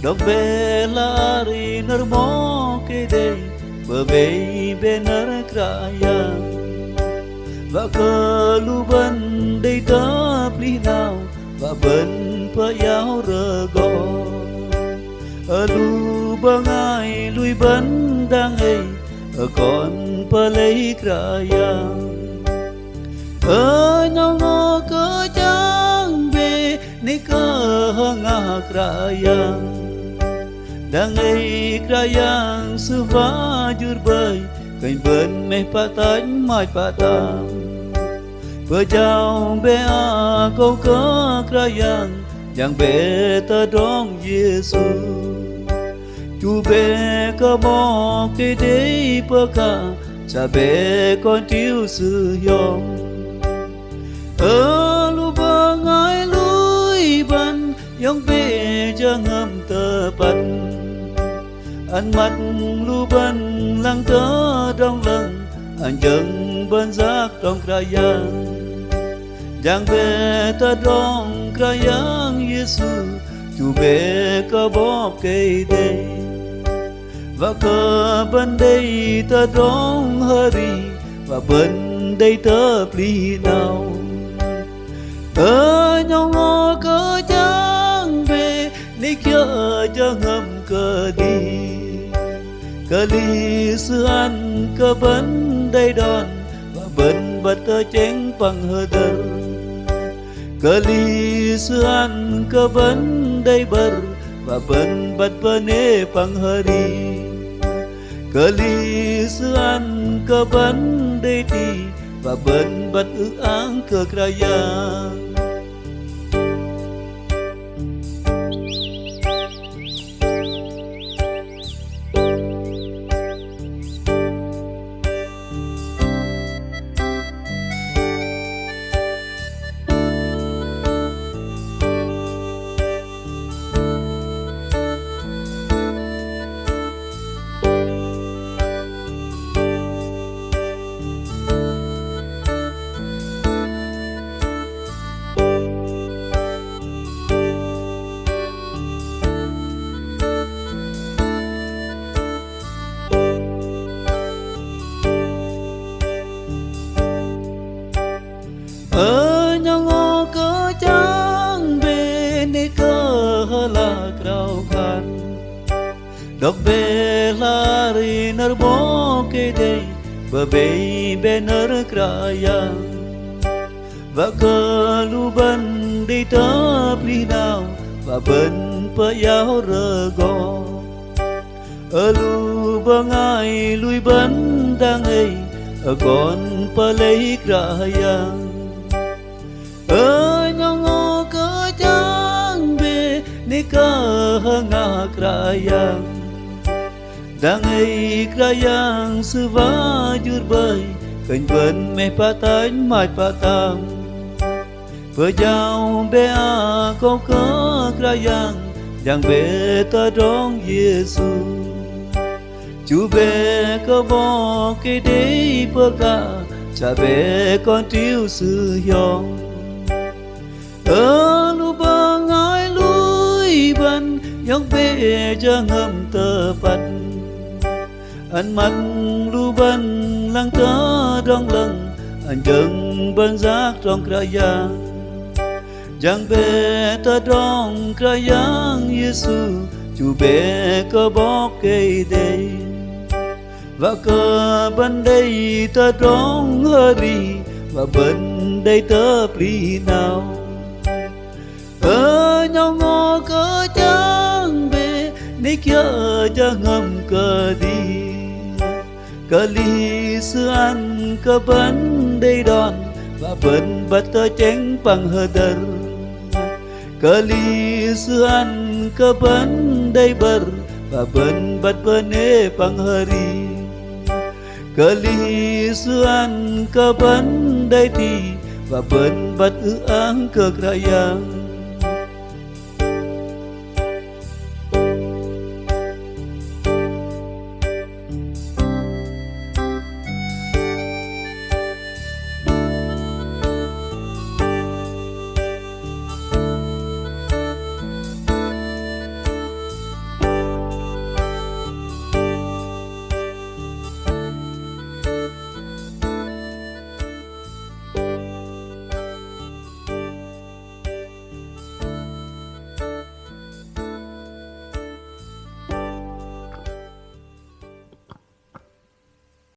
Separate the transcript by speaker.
Speaker 1: Dok bela ri nermo kede bebei bener kraya va keluban dei tap linau va ben payau rego alu bangai lui bandang ei kon pelei kraya nyongo ke jang be ni ke hanga kraya Dangai krayang suvajur bay Kain ben meh patany mai patam Pejau bea kau ke krayang Yang be tadong Yesu Chu be ke mo ke dei peka Cha be con tiêu sư yong Lu bangai lui ban Yang be jangan tepat Anh mắt lu bên lăng tớ trong lần anh chân bên giác trong kraya Giang về ta trong kraya Giêsu chủ về cơ bóp cây đây và cơ bên đây ta trong hari và bên đây tớ pli nào tớ nhau ngó cơ chẳng về ni kia cho ngâm cơ đi Kali suan ke ben dai don Ba ben bata ceng pang heder Kali suan ke ben dai ber Ba ben bat bane pang hari Kali suan ke ben dai ti Ba ben bat ang ke kraya Nyongo ke jang be ni ke la krau kan Dok be lari nerbo ke dei bebei bener kraya Va keluban di tap linau va ben payau rego Alu bangai lui bandang ei kon pelei kraya Nyongo ke jang be ni ke hanga krayang Dangai krayang suvajur bay Kain ben meh patany mai patam Pejau bea kau ke krayang Yang be tadong Yesu Chu be ke bo ke dei peka Cha be con tiêu sư yong Lu bangai lui ban Yang be jangan tepat Anh mắt lu ban lang tớ trong lần Anh chân bên giác trong kraya Giang be ta trong kraya Giêsu chủ be cơ bóp cây đây Và cơ bên đây ta trong hari Và bên đây tớ pli nào Nyongo kia jangan kadi kali sean ke bandai don và bên bát chén bằng hờ đờ kali sean ke bandai ber và bên bát bene bằng hari kali sean ke bandai ti và bên bát ư ang ke kerayang